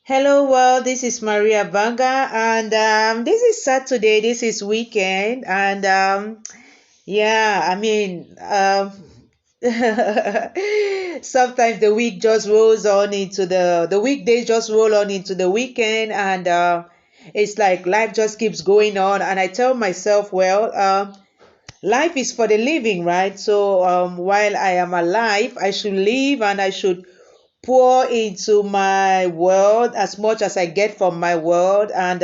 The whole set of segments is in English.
Hello, world. This is Maria Abanga, and this is Saturday. This is weekend, and sometimes the week just rolls on into the weekdays just roll on into the weekend, and it's like life just keeps going on. And I tell myself, well, life is for the living, right? So while I am alive, I should live and I should pour into my world as much as I get from my world. And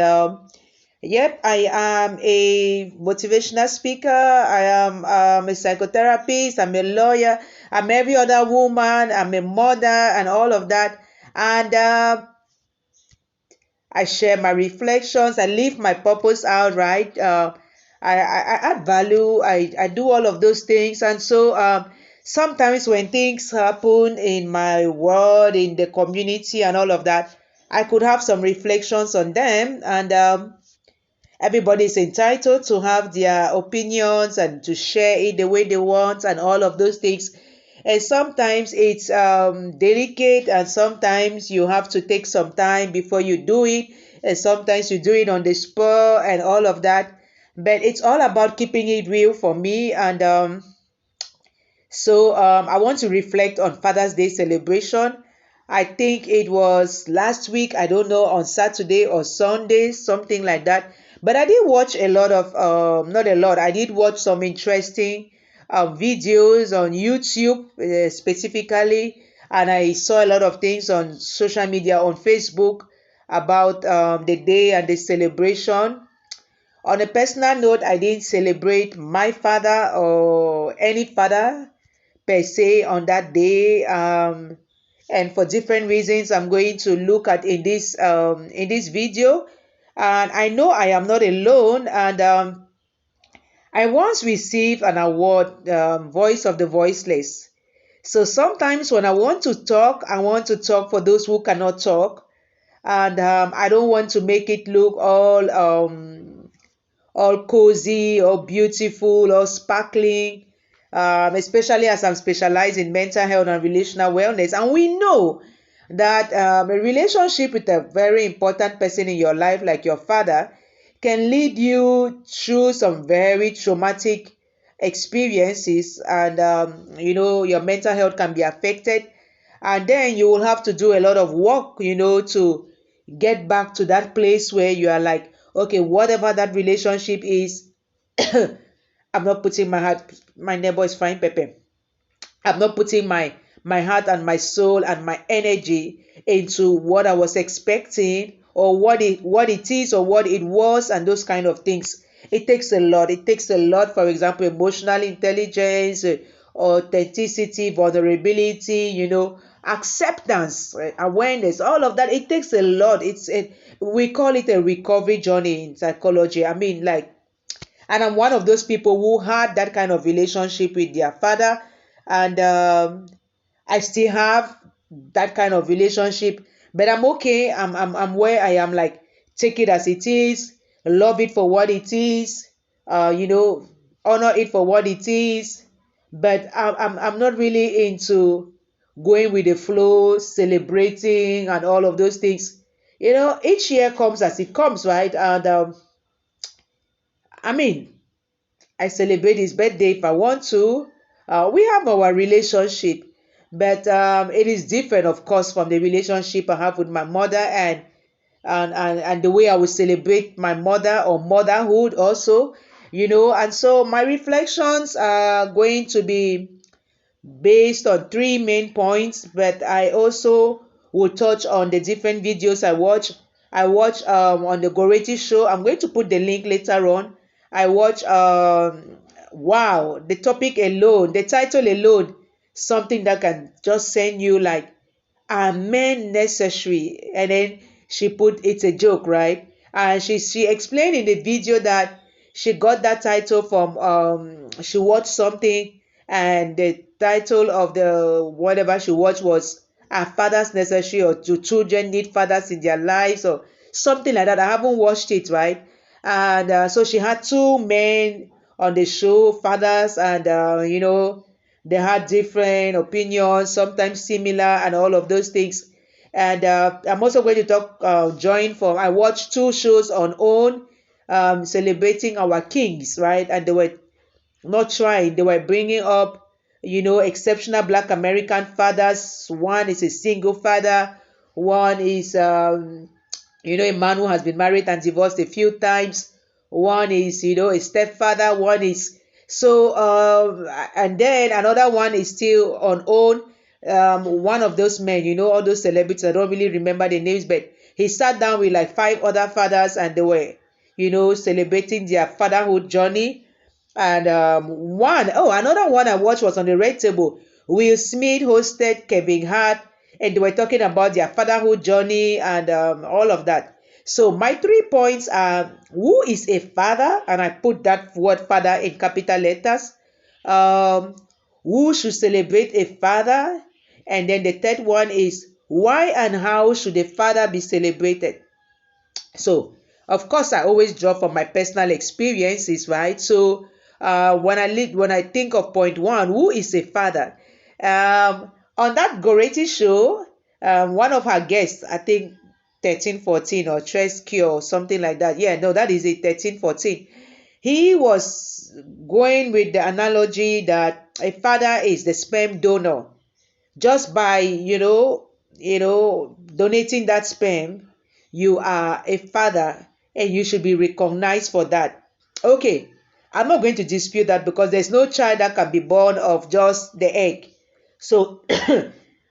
yep, I am a motivational speaker. I am a psychotherapist. I'm a lawyer. I'm every other woman. I'm a mother and all of that. And I share my reflections. I live my purpose out, right? I add value. I do all of those things. And so sometimes when things happen in my world, in the community, and all of that, I could have some reflections on them. And everybody is entitled to have their opinions and to share it the way they want and all of those things. And sometimes it's delicate, and sometimes you have to take some time before you do it, and sometimes you do it on the spur and all of that. But it's all about keeping it real for me. And I want to reflect on Father's Day celebration. I think it was last week, I don't know, on Saturday or Sunday, something like that. But I did watch a lot of, not a lot, I did watch some interesting videos on YouTube specifically. And I saw a lot of things on social media, on Facebook, about the day and the celebration. On a personal note, I didn't celebrate my father or any father per se on that day, and for different reasons I'm going to look at in this video. And I know I am not alone. And I once received an award, Voice of the Voiceless. So sometimes when I want to talk, I want to talk for those who cannot talk. And I don't want to make it look all cozy or beautiful or sparkling, especially as I'm specialized in mental health and relational wellness. And we know that a relationship with a very important person in your life, like your father, can lead you through some very traumatic experiences. And your mental health can be affected. And then you will have to do a lot of work, to get back to that place where you are like, okay, whatever that relationship is, I'm not putting my heart, my neighbor is frying pepper. I'm not putting my heart and my soul and my energy into what I was expecting, or what it is, or what it was, and those kind of things. It takes a lot. It takes a lot. For example, emotional intelligence, authenticity, vulnerability, acceptance, awareness, all of that. It takes a lot. We call it a recovery journey in psychology. I mean, like, and I'm one of those people who had that kind of relationship with their father. And I still have that kind of relationship, but I'm okay. I'm where I am, like, take it as it is, love it for what it is, honor it for what it is. But I'm not really into going with the flow, celebrating and all of those things. Each year comes as it comes, right? And I mean, I celebrate his birthday if I want to. We have our relationship, but it is different, of course, from the relationship I have with my mother, and the way I would celebrate my mother or motherhood also. And so my reflections are going to be based on three main points, but I also will touch on the different videos I watch. I watch on the Goretti Show. I'm going to put the link later on. I watch wow, the topic alone, the title alone, something that can just send you like, are men necessary? And then she put, it's a joke, right? And she explained in the video that she got that title from she watched something, and the title of the whatever she watched was, are fathers necessary, or do children need fathers in their lives, or something like that. I haven't watched it, right? And so she had two men on the show, fathers, and they had different opinions, sometimes similar, and all of those things. And I'm also going to I watched two shows on OWN, celebrating our kings, right? And they were not trying, they were bringing up, exceptional Black American fathers. One is a single father, one is, a man who has been married and divorced a few times, one is, a stepfather, one is, and then another one is still on OWN. One of those men, all those celebrities, I don't really remember the names, but he sat down with like five other fathers, and they were, celebrating their fatherhood journey. And another one I watched was on the Red Table. Will Smith hosted Kevin Hart, and they were talking about their fatherhood journey and all of that. So my 3 points are: who is a father? And I put that word father in capital letters. Um, who should celebrate a father? And then the third one is: why and how should a father be celebrated? So, of course, I always draw from my personal experiences, right? So, when I think of point one, who is a father? On that Goretti show, one of her guests, I think 1314 or Tresky or something like that. Yeah, no, that is it, 1314. He was going with the analogy that a father is the sperm donor. Just by donating that sperm, you are a father, and you should be recognized for that. Okay, I'm not going to dispute that, because there's no child that can be born of just the egg. So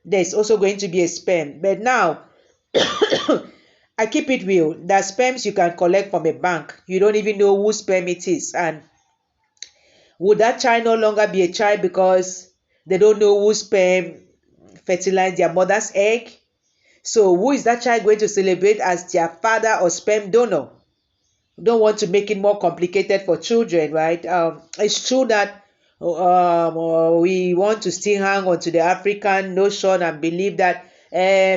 there's also going to be a sperm. But now I keep it real, that sperms you can collect from a bank, you don't even know whose sperm it is. And would that child no longer be a child because they don't know whose sperm fertilized their mother's egg? So who is that child going to celebrate as their father or sperm donor? Don't want to make it more complicated for children, right? It's true that we want to still hang on to the African notion and believe that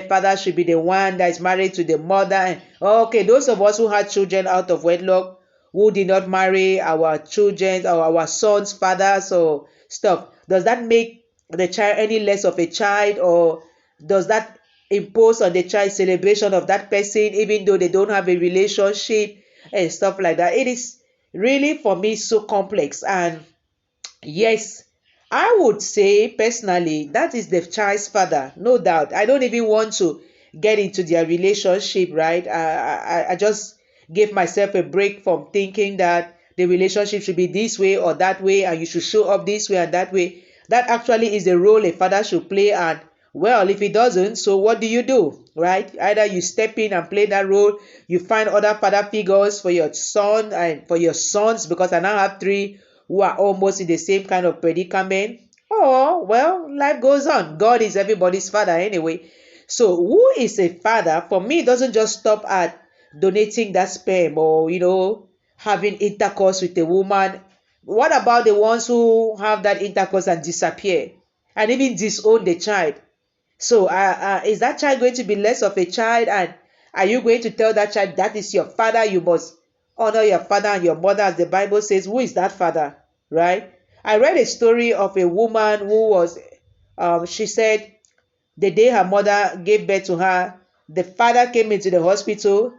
father should be the one that is married to the mother. And, okay, those of us who had children out of wedlock, who did not marry our children or our sons' fathers or stuff, does that make the child any less of a child, or does that impose on the child celebration of that person even though they don't have a relationship and stuff like that? It is really, for me, so complex. And yes, I would say personally that is the child's father, no doubt. I don't even want to get into their relationship, right? I just gave myself a break from thinking that the relationship should be this way or that way, and you should show up this way and that way. That actually is the role a father should play. And well, if he doesn't, so what do, right? Either you step in and play that role, you find other father figures for your son and for your sons, because I now have three who are almost in the same kind of predicament. Or, well, life goes on. God is everybody's father anyway. So, who is a father? For me, it doesn't just stop at donating that sperm or, having intercourse with a woman. What about the ones who have that intercourse and disappear and even disown the child? So, is that child going to be less of a child? And are you going to tell that child that is your father? You must honor your father and your mother, as the Bible says. Who is that father, right? I read a story of a woman who was, she said, the day her mother gave birth to her, the father came into the hospital,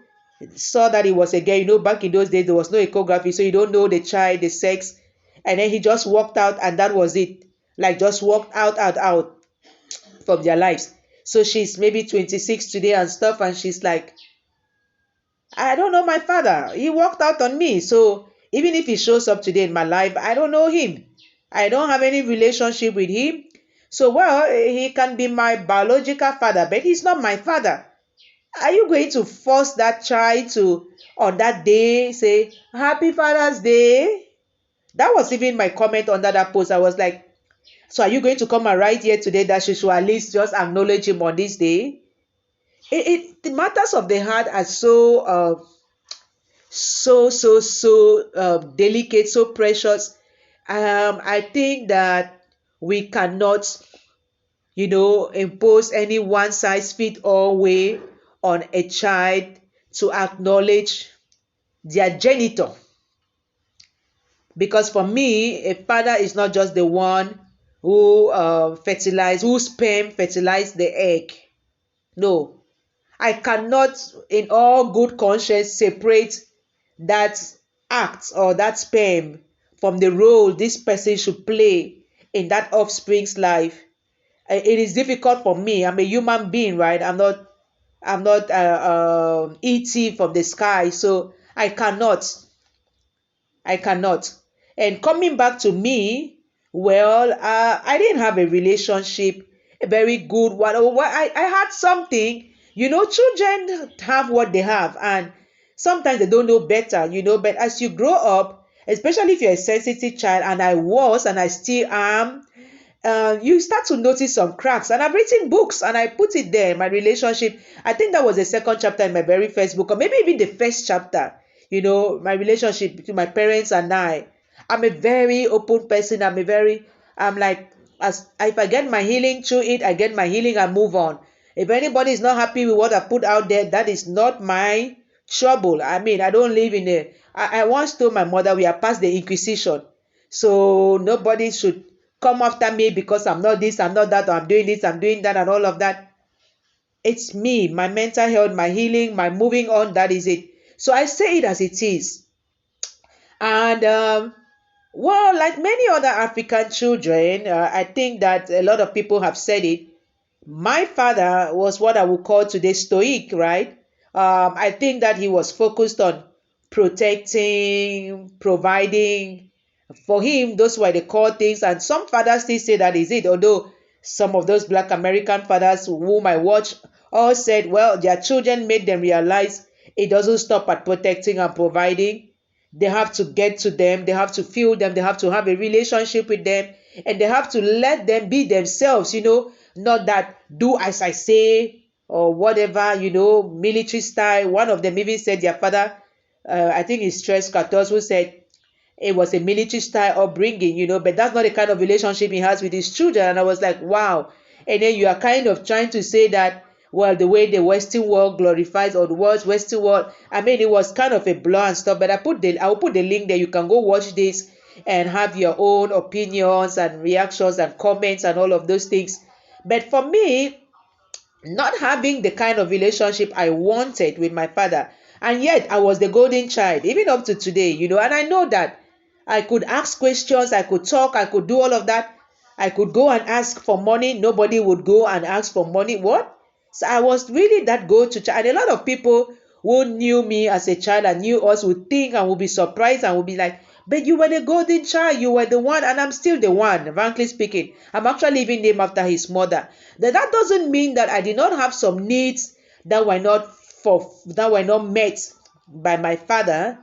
saw that it was a girl. Back in those days, there was no ecography, so you don't know the child, the sex. And then he just walked out, and that was it. Like, just walked out from their lives. So she's maybe 26 today and stuff, and she's like, I don't know my father. He walked out on me. So even if he shows up today in my life, I don't know him. I don't have any relationship with him. So, well, he can be my biological father, but he's not my father. Are you going to force that child to, on that day, say, Happy Father's Day? That was even my comment under that post. I was like, so are you going to come and write here today that she should at least just acknowledge him on this day? The matters of the heart are so delicate, so precious. I think that we cannot, impose any one size fit all way on a child to acknowledge their genitor. Because for me, a father is not just the one who whose sperm fertilized the egg. No, I cannot, in all good conscience, separate that act or that sperm from the role this person should play in that offspring's life. It is difficult for me. I'm a human being, right? I'm not ET from the sky, so I cannot. And coming back to me, well, I didn't have a relationship, a very good one. I had something, children have what they have, and sometimes they don't know better, but as you grow up, especially if you're a sensitive child, and I still am, you start to notice some cracks. And I've written books and I put it there. My relationship, I think that was the second chapter in my very first book, or maybe even the first chapter. My relationship between my parents and I. I'm a very open person. I'm like, as if I get my healing through it, I get my healing and move on. If anybody is not happy with what I put out there, that is not my trouble. I mean, I don't live in a. I once told my mother we are past the Inquisition, so nobody should come after me because I'm not this, I'm not that, or I'm doing this, I'm doing that, and all of that. It's me, my mental health, my healing, my moving on. That is it. So I say it as it is. And well, like many other African children, I think that a lot of people have said it. My father was what I would call today stoic, right? I think that he was focused on protecting, providing. For him, those were the core things. And some fathers still say that is it, although some of those Black American fathers whom I watch all said, well, their children made them realize it doesn't stop at protecting and providing. They have to get to them, they have to feel them, they have to have a relationship with them, and they have to let them be themselves, not that do as I say or whatever, military style. One of them even said their father, I think it's Stress Katos, who said it was a military style upbringing, but that's not the kind of relationship he has with his children. And I was like, wow. And then you are kind of trying to say that, well, the way the Western world glorifies, or the world's Western world, I mean, it was kind of a blur and stuff, but I'll put the link there. You can go watch this and have your own opinions and reactions and comments and all of those things. But for me, not having the kind of relationship I wanted with my father, and yet I was the golden child, even up to today, and I know that I could ask questions, I could talk, I could do all of that. I could go and ask for money. Nobody would go and ask for money. What? So I was really that go-to child. And a lot of people who knew me as a child and knew us would think and would be surprised and would be like, but you were the golden child, you were the one, and I'm still the one, frankly speaking. I'm actually even named after his mother. That doesn't mean that I did not have some needs that were not met by my father,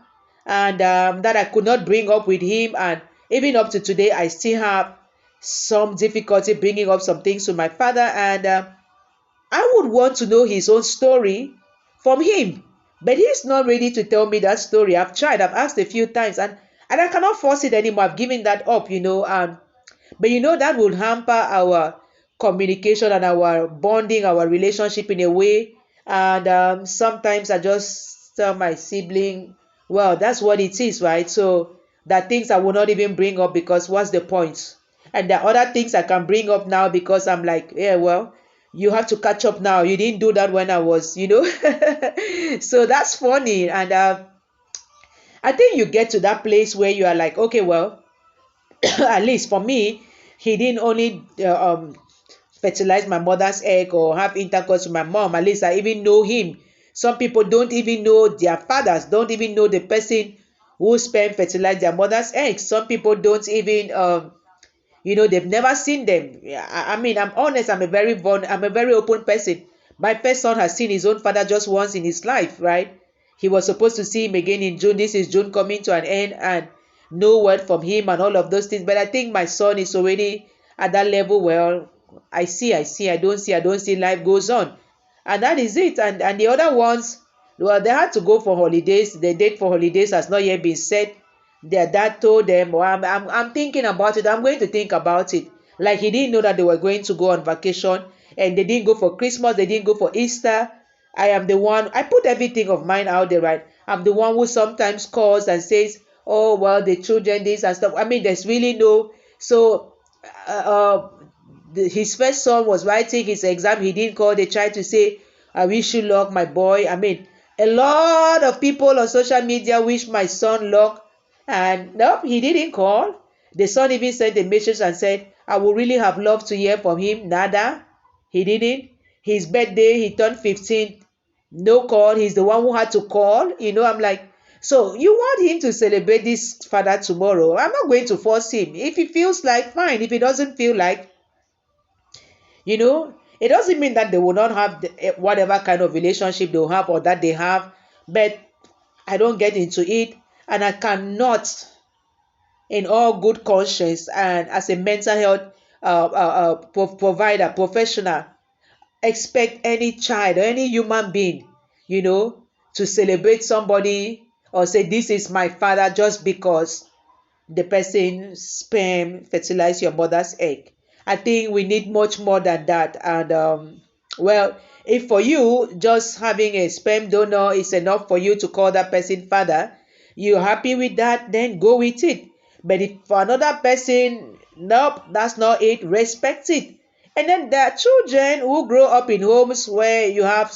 and that I could not bring up with him. And even up to today, I still have some difficulty bringing up some things to my father. And I would want to know his own story from him, but he's not ready to tell me that story. I've tried, I've asked a few times, and I cannot force it anymore. I've given that up, but that will hamper our communication and our bonding, our relationship in a way. And sometimes I just tell my sibling, well, that's what it is, right? So that things I will not even bring up, because what's the point? And there are other things I can bring up now because I'm like, yeah, well, you have to catch up now. You didn't do that when I was, So that's funny. And I think you get to that place where you are like, okay, well, at least for me, he didn't only fertilize my mother's egg or have intercourse with my mom. At least I even know him. Some people don't even know their fathers, don't even know the person who sperm fertilized their mother's eggs. Some people don't even they've never seen them. Yeah, I mean, I'm honest. I'm a very open person. My first son has seen his own father just once in his life, right? He was supposed to see him again in June. This is June coming to an end, and no word from him and all of those things. But I think my son is already at that level. Well, I see, I don't see, life goes on. And that is it. And the other ones, well, they had to go for holidays. The date for holidays has not yet been set. Their dad told them, well, I'm thinking about it. I'm going to think about it. Like he didn't know that they were going to go on vacation, and they didn't go for Christmas. They didn't go for Easter. I am the one. I put everything of mine out there, right? I'm the one who sometimes calls and says, oh, well, the children, this and stuff. I mean, there's really no. So his first son was writing his exam, he didn't call the child to say, I wish you luck, my boy. I mean, a lot of people on social media wish my son luck, and nope, he didn't call. The son even sent a message and said, I would really have loved to hear from him. Nada, he didn't. His birthday, he turned 15, no call. He's the one who had to call. I'm like, so you want him to celebrate this father tomorrow? I'm not going to force him. If he feels like, fine. If he doesn't feel like, it doesn't mean that they will not have whatever kind of relationship they'll have or that they have, but I don't get into it, and I cannot, in all good conscience and as a mental health provider, professional, expect any child or any human being, to celebrate somebody or say, this is my father, just because the person's sperm fertilized your mother's egg. I think we need much more than that. And well, if for you just having a sperm donor is enough for you to call that person father, you're happy with that, then go with it. But if for another person, nope, that's not it, respect it. And then there are children who grow up in homes where you have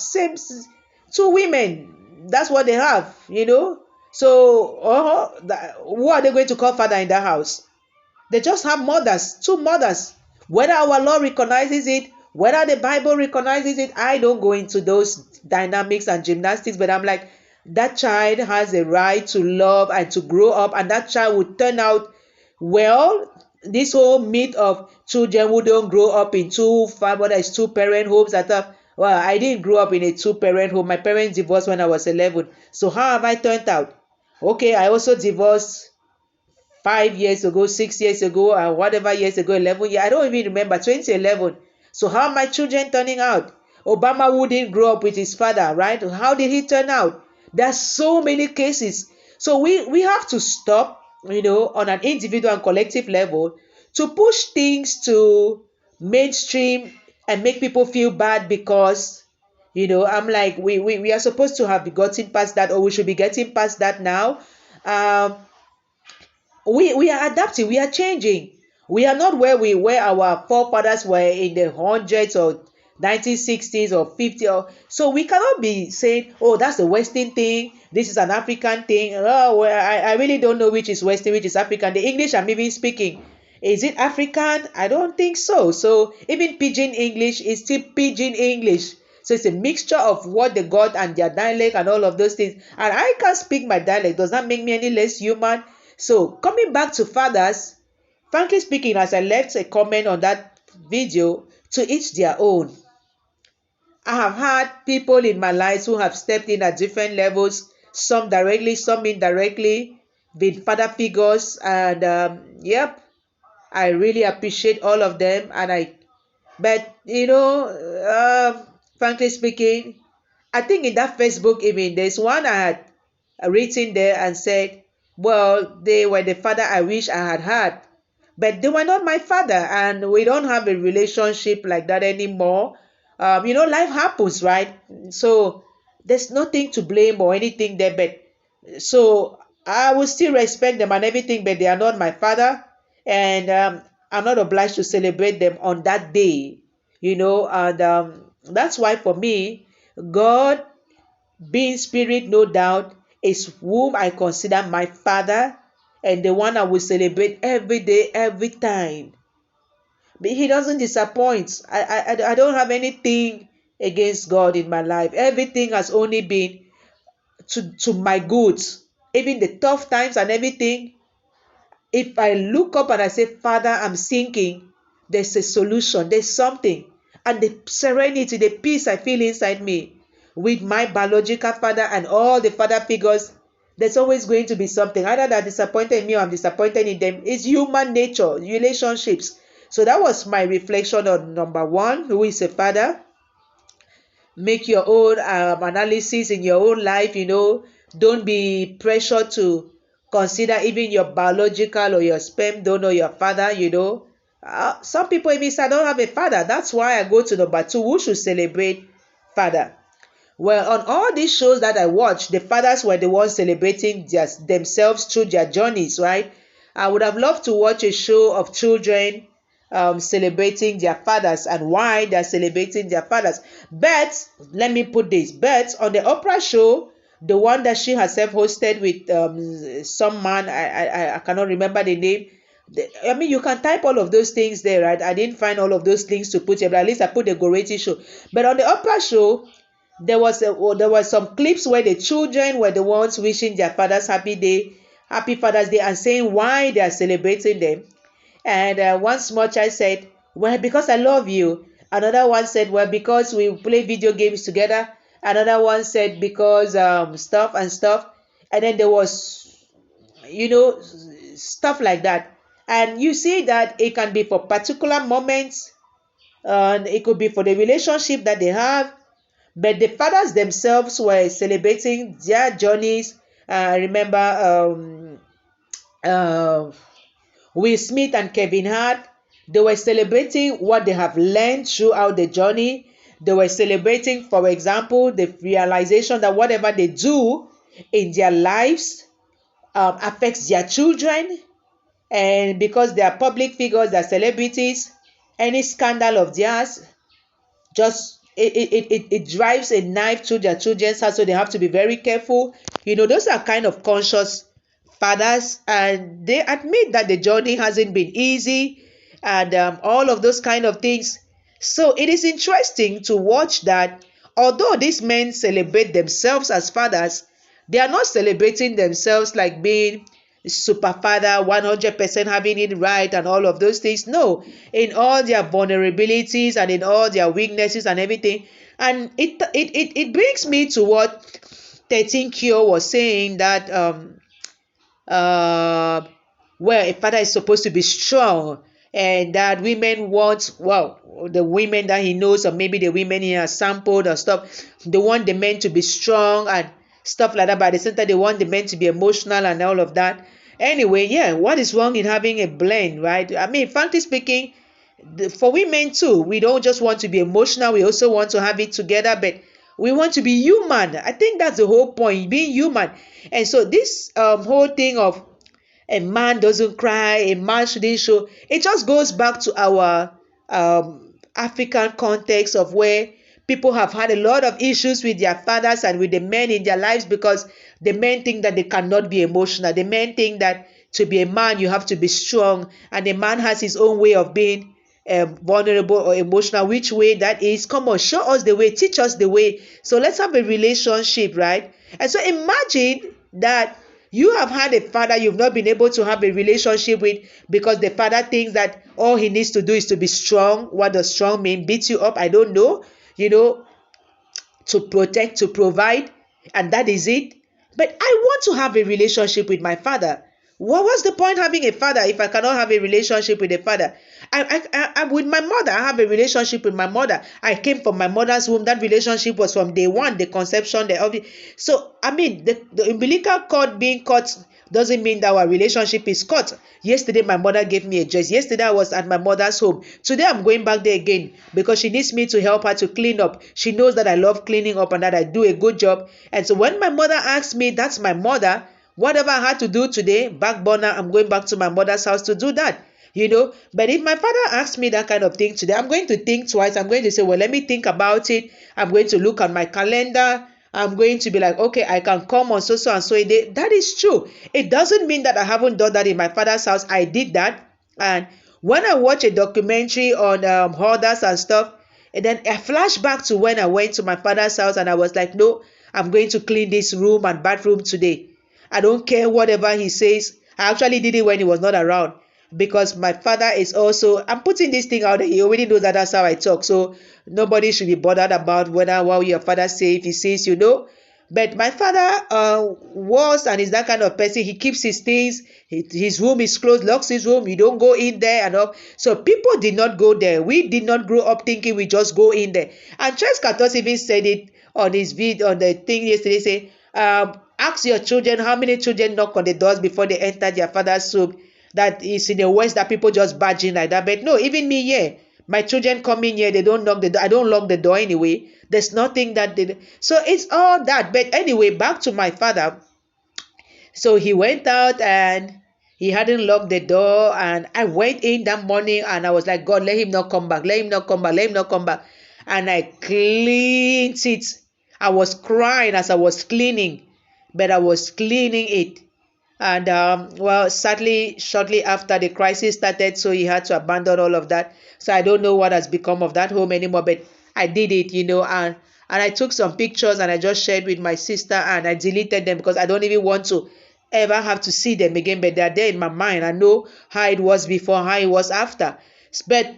two women. That's what they have. So who are they going to call father in that house? They just have mothers, two mothers. Whether our law recognizes it, whether the Bible recognizes it, I don't go into those dynamics and gymnastics, but I'm like, that child has a right to love and to grow up, and that child will turn out well. This whole myth of children who don't grow up in two-parent homes, I thought, well, I didn't grow up in a two-parent home. My parents divorced when I was 11. So how have I turned out? Okay, I also divorced 5 years ago, 6 years ago, and whatever years ago, 11 years. I don't even remember, 2011. So how are my children turning out? Obama, who didn't grow up with his father, right? How did he turn out? There's so many cases. So we have to stop, on an individual and collective level, to push things to mainstream and make people feel bad because, I'm like, we are supposed to have gotten past that, or we should be getting past that now. We are adapting, we are changing. We are not where our forefathers were in the hundreds or 1960s or 50s. So we cannot be saying, oh, that's the Western thing, this is an African thing. Oh, well, I really don't know which is Western, which is African. The English I'm even speaking, is it African? I don't think so. So even pidgin English is still pidgin English. So it's a mixture of what they got and their dialect and all of those things. And I can't speak my dialect. Does that make me any less human? So coming back to fathers, frankly speaking, as I left a comment on that video, to each their own. I have had people in my life who have stepped in at different levels, some directly, some indirectly, been father figures, and yep, I really appreciate all of them. But frankly speaking, I think in that Facebook even, there's one I had written there and said, well, they were the father I wish I had had, but they were not my father, and we don't have a relationship like that anymore. Life happens, right? So there's nothing to blame or anything there, but so I will still respect them and everything, but they are not my father, and I'm not obliged to celebrate them on that day, and that's why for me, God, being spirit, no doubt, is whom I consider my father and the one I will celebrate every day, every time. But he doesn't disappoint. I don't have anything against God in my life. Everything has only been to my good. Even the tough times and everything, if I look up and I say, Father, I'm sinking, there's a solution, there's something. And the serenity, the peace I feel inside me with my biological father and all the father figures, there's always going to be something. Either they're disappointed in me or I'm disappointed in them. It's human nature, relationships. So that was my reflection on number one, who is a father. Make your own analysis in your own life, Don't be pressured to consider even your biological or your sperm donor your father, Some people even say, I don't have a father. That's why I go to number two, who should celebrate father. Well, on all these shows that I watched, the fathers were the ones celebrating themselves through their journeys, right? I would have loved to watch a show of children celebrating their fathers and why they're celebrating their fathers. But let me put this, but on the Oprah show, the one that she herself hosted with some man, I cannot remember the name. I mean, you can type all of those things there, right? I didn't find all of those things to put here, but at least I put the Goretti Show. But on the Oprah show, there was some clips where the children were the ones wishing their fathers happy Father's Day, and saying why they are celebrating them. And one small child said, well, because I love you. Another one said, well, because we play video games together. Another one said, because stuff and stuff. And then there was, stuff like that. And you see that it can be for particular moments, and it could be for the relationship that they have. But the fathers themselves were celebrating their journeys. Remember, Will Smith and Kevin Hart, they were celebrating what they have learned throughout the journey. They were celebrating, for example, the realization that whatever they do in their lives affects their children. And because they are public figures, they are celebrities, any scandal of theirs just it drives a knife through their children's heart, so they have to be very careful. Those are kind of conscious fathers, and they admit that the journey hasn't been easy, and all of those kind of things. So it is interesting to watch that although these men celebrate themselves as fathers, they are not celebrating themselves like being super father, 100% having it right and all of those things. No, in all their vulnerabilities and in all their weaknesses and everything. And it brings me to what 13 Cure was saying, that where a father is supposed to be strong, and that women want, well, the women that he knows, or maybe the women he has sampled or stuff, they want the men to be strong and stuff like that, but at the same time they want the men to be emotional and all of that. Anyway, yeah, what is wrong in having a blend, right? I mean, frankly speaking, for women too, we don't just want to be emotional, we also want to have it together, but we want to be human. I think that's the whole point, being human. And so this whole thing of a man doesn't cry, a man shouldn't show, it just goes back to our African context of where people have had a lot of issues with their fathers and with the men in their lives, because the men think that they cannot be emotional. The men think that to be a man, you have to be strong, and the man has his own way of being vulnerable or emotional. Which way that is? Come on, show us the way, teach us the way. So let's have a relationship, right? And so imagine that you have had a father you've not been able to have a relationship with, because the father thinks that all he needs to do is to be strong. What does strong mean? Beat you up? I don't know. To protect, to provide, and that is it. But I want to have a relationship with my father. What's the point having a father if I cannot have a relationship with a father? I'm with my mother. I have a relationship with my mother. I came from my mother's womb. That relationship was from day one, the conception. So, I mean, the umbilical cord being cut doesn't mean that our relationship is cut. Yesterday, my mother gave me a dress. Yesterday, I was at my mother's home. Today, I'm going back there again because she needs me to help her to clean up. She knows that I love cleaning up and that I do a good job. And so when my mother asks me, that's my mother, whatever I had to do today, back burner, I'm going back to my mother's house to do that. But if my father asks me that kind of thing today, I'm going to think twice. I'm going to say, well, let me think about it. I'm going to look at my calendar. I'm going to be like, okay, I can come on so and so a day. That is true. It doesn't mean that I haven't done that in my father's house. I did that. And when I watch a documentary on hoarders and stuff, and then I flash back to when I went to my father's house and I was like, no, I'm going to clean this room and bathroom today. I don't care whatever he says. I actually did it when he was not around, because my father is also, I'm putting this thing out there. He already knows that that's how I talk. So nobody should be bothered about what your father says, if he says, But my father was and is that kind of person. He keeps his things. His room is closed, locks his room. You don't go in there and all. So people did not go there. We did not grow up thinking we just go in there. And Charles Katos even said it on his video, on the thing yesterday, say, ask your children how many children knock on the doors before they enter their father's room. That is in the West that people just barge in like that. But no, even me here, my children come in here, they don't knock the door. I don't lock the door anyway. There's nothing that they. So it's all that. But anyway, back to my father. So he went out and He hadn't locked the door, and I went in that morning and I was like, God, let him not come back. Let him not come back. Let him not come back. And I cleaned it. I was crying as I was cleaning, but I was cleaning it. And well, sadly, shortly after the crisis started, so he had to abandon all of that. So I don't know what has become of that home anymore, but I did it, and I took some pictures and I just shared with my sister, and I deleted them because I don't even want to ever have to see them again, but they're there in my mind. I know how it was before, how it was after. But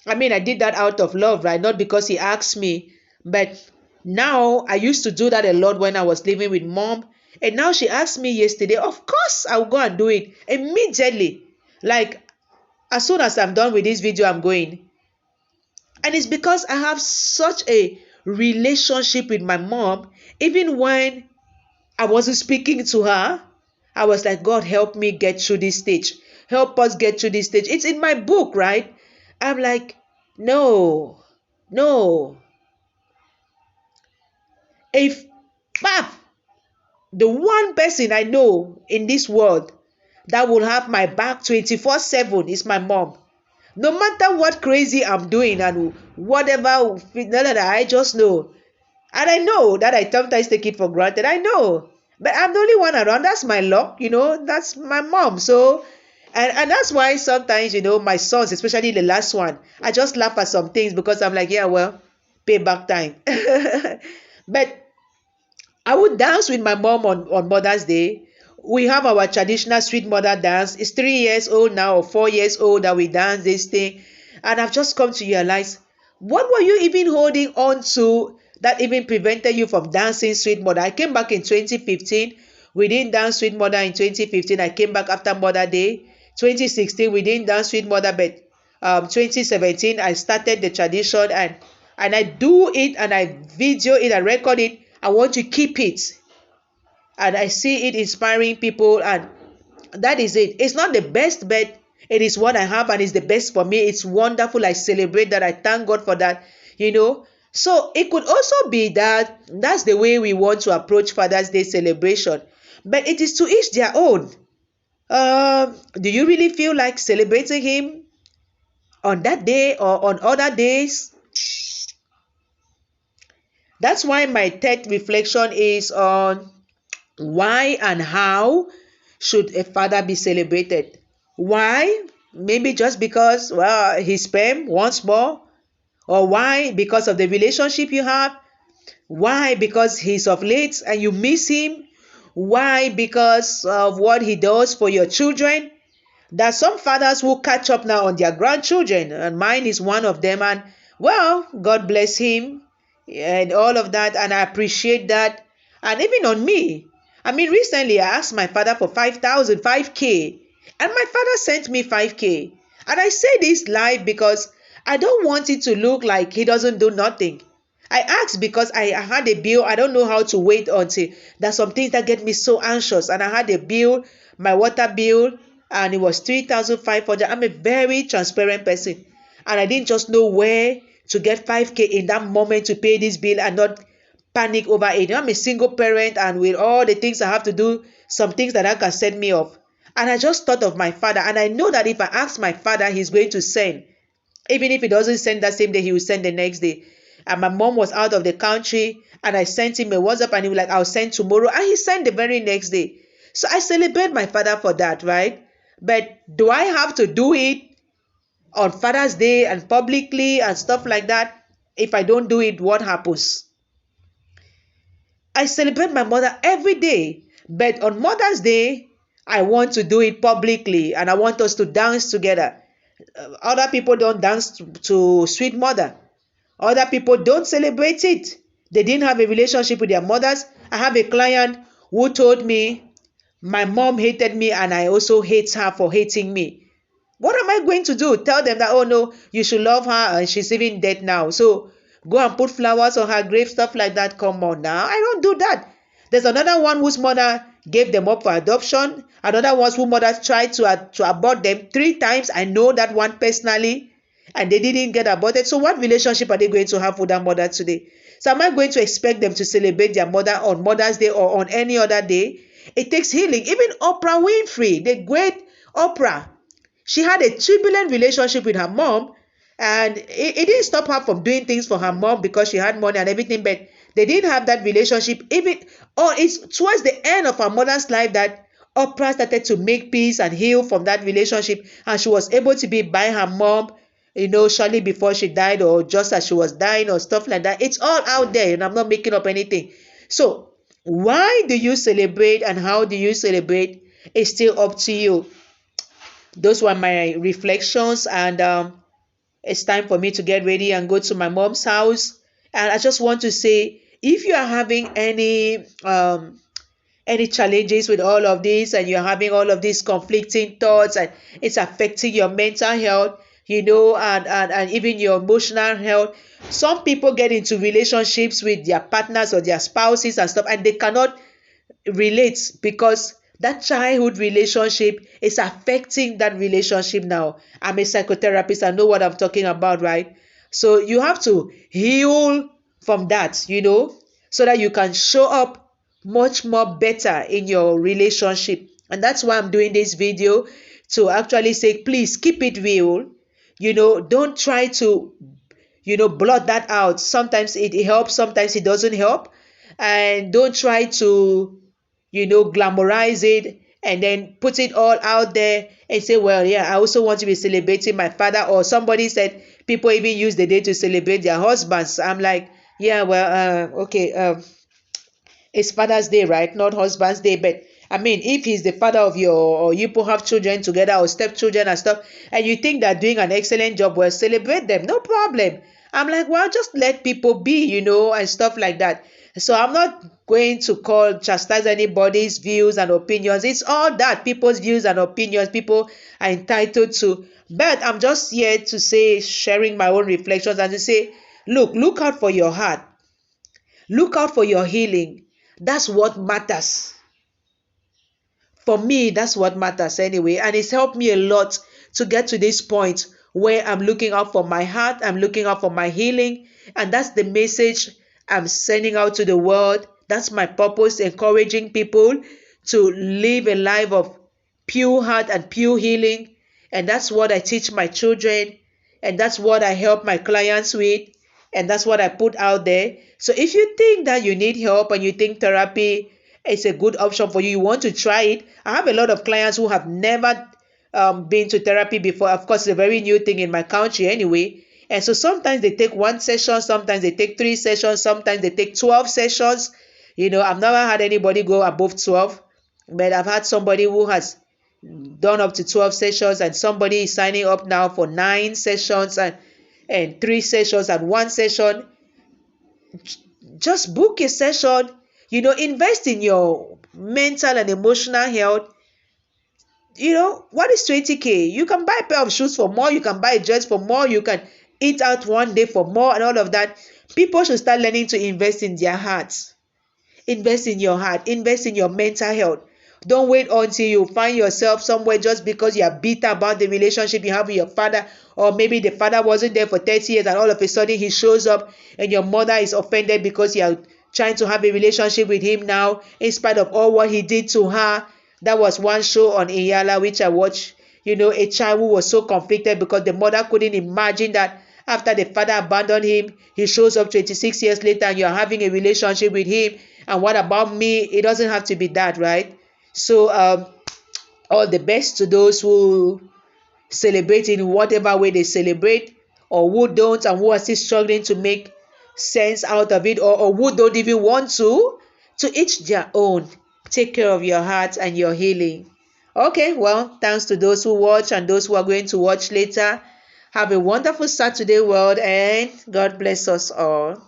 I mean, I did that out of love, right? Not because he asked me, but now I used to do that a lot when I was living with mom. And now she asked me yesterday, of course I'll go and do it immediately. Like, as soon as I'm done with this video, I'm going. And it's because I have such a relationship with my mom. Even when I wasn't speaking to her, I was like, God, help me get through this stage. Help us get through this stage. It's in my book, right? I'm like, no. If the one person I know in this world that will have my back 24/7 is my mom. No matter what crazy I'm doing and whatever, I just know. And I know that I sometimes take it for granted. I know. But I'm the only one around. That's my luck, That's my mom. So, and that's why sometimes, my sons, especially the last one, I just laugh at some things because I'm like, yeah, well, payback time. But I would dance with my mom on Mother's Day. We have our traditional sweet mother dance. It's 3 years old now or 4 years old that we dance this thing. And I've just come to realize, what were you even holding on to that even prevented you from dancing sweet mother? I came back in 2015. We didn't dance sweet mother in 2015. I came back after Mother Day. 2016, we didn't dance sweet mother, but 2017, I started the tradition, and I do it, and I video it, I record it. I want to keep it, and I see it inspiring people, and that is it. It's not the best, but it is what I have, and it's the best for me. It's wonderful. I celebrate that. I thank God for that, So it could also be that that's the way we want to approach Father's Day celebration, but it is to each their own. Do you really feel like celebrating him on that day or on other days? That's why my third reflection is on why and how should a father be celebrated. Why? Maybe just because, well, his sperm once more. Or why? Because of the relationship you have. Why? Because he's of late and you miss him. Why? Because of what he does for your children. There are some fathers who catch up now on their grandchildren, and mine is one of them. And well, God bless him and all of that, and I appreciate that. And even on me, I mean, recently I asked my father for 5,000, 5K, and my father sent me 5K. And I say this live because I don't want it to look like he doesn't do nothing. I asked because I had a bill. I don't know how to wait until there's some things that get me so anxious. And I had a bill, my water bill, and it was 3,500. I'm a very transparent person, and I didn't just know where to get 5K in that moment to pay this bill and not panic over it. I'm a single parent, and with all the things I have to do, some things that can set me off. And I just thought of my father, and I know that if I ask my father, he's going to send. Even if he doesn't send that same day, he will send the next day. And my mom was out of the country, and I sent him a WhatsApp, and he was like, I'll send tomorrow. And he sent the very next day. So I celebrate my father for that, right? But do I have to do it on Father's Day and publicly and stuff like that? If I don't do it, what happens? I celebrate my mother every day, but on Mother's Day, I want to do it publicly, and I want us to dance together. Other people don't dance to Sweet Mother. Other people don't celebrate it. They didn't have a relationship with their mothers. I have a client who told me, my mom hated me and I also hate her for hating me. What am I going to do? Tell them that, oh no, you should love her and she's even dead now. So go and put flowers on her grave, stuff like that. Come on now. I don't do that. There's another one whose mother gave them up for adoption. Another one whose mother tried to abort them 3 times. I know that one personally. And they didn't get aborted. So what relationship are they going to have with their mother today? So am I going to expect them to celebrate their mother on Mother's Day or on any other day? It takes healing. Even Oprah Winfrey, the great Oprah, she had a turbulent relationship with her mom, and it didn't stop her from doing things for her mom because she had money and everything, but they didn't have that relationship. Even it's towards the end of her mother's life that Oprah started to make peace and heal from that relationship, and she was able to be by her mom, shortly before she died or just as she was dying or stuff like that. It's all out there, and I'm not making up anything. So why do you celebrate and how do you celebrate? It's still up to you. Those were my reflections, and it's time for me to get ready and go to my mom's house. And I just want to say, if you are having any challenges with all of this, and you're having all of these conflicting thoughts, and it's affecting your mental health, and even your emotional health. Some people get into relationships with their partners or their spouses and stuff, and they cannot relate because that childhood relationship is affecting that relationship now. I'm a psychotherapist. I know what I'm talking about, right? So you have to heal from that, so that you can show up much more better in your relationship. And that's why I'm doing this video, to actually say, please keep it real. Don't try to, blot that out. Sometimes it helps, sometimes it doesn't help. And don't try to, glamorize it and then put it all out there and say, well, yeah, I also want to be celebrating my father. Or somebody said people even use the day to celebrate their husbands. I'm like, yeah, well, okay, it's Father's Day, right? Not Husband's Day. But I mean, if he's the father of or you both have children together or stepchildren and stuff, and you think they're doing an excellent job, well, celebrate them, no problem. I'm like, well, just let people be, and stuff like that. So I'm not going to chastise anybody's views and opinions. It's all that, people's views and opinions, people are entitled to. But I'm just here to say, sharing my own reflections and to say, look out for your heart. Look out for your healing. That's what matters. For me, that's what matters anyway. And it's helped me a lot to get to this point where I'm looking out for my heart. I'm looking out for my healing. And that's the message I'm sending out to the world. That's my purpose, encouraging people to live a life of pure heart and pure healing. And that's what I teach my children. And that's what I help my clients with. And that's what I put out there. So if you think that you need help and you think therapy is a good option for you, you want to try it. I have a lot of clients who have never been to therapy before. Of course, it's a very new thing in my country anyway. And so sometimes they take one session, sometimes they take 3 sessions, sometimes they take 12 sessions. I've never had anybody go above 12, but I've had somebody who has done up to 12 sessions, and somebody is signing up now for 9 sessions and 3 sessions and 1 session. Just book a session. Invest in your mental and emotional health. What is 20K? You can buy a pair of shoes for more. You can buy a dress for more. You can eat out one day for more and all of that. People should start learning to invest in their hearts. Invest in your heart. Invest in your mental health. Don't wait until you find yourself somewhere just because you are bitter about the relationship you have with your father, or maybe the father wasn't there for 30 years and all of a sudden he shows up and your mother is offended because you are trying to have a relationship with him now in spite of all what he did to her. That was one show on Iyala which I watched. A child who was so conflicted because the mother couldn't imagine that after the father abandoned him, he shows up 26 years later and you're having a relationship with him. And what about me? It doesn't have to be that, right? So all the best to those who celebrate in whatever way they celebrate, or who don't and who are still struggling to make sense out of it, or who don't even want to each their own. Take care of your heart and your healing. Okay, well, thanks to those who watch and those who are going to watch later. Have a wonderful Saturday, world, and God bless us all.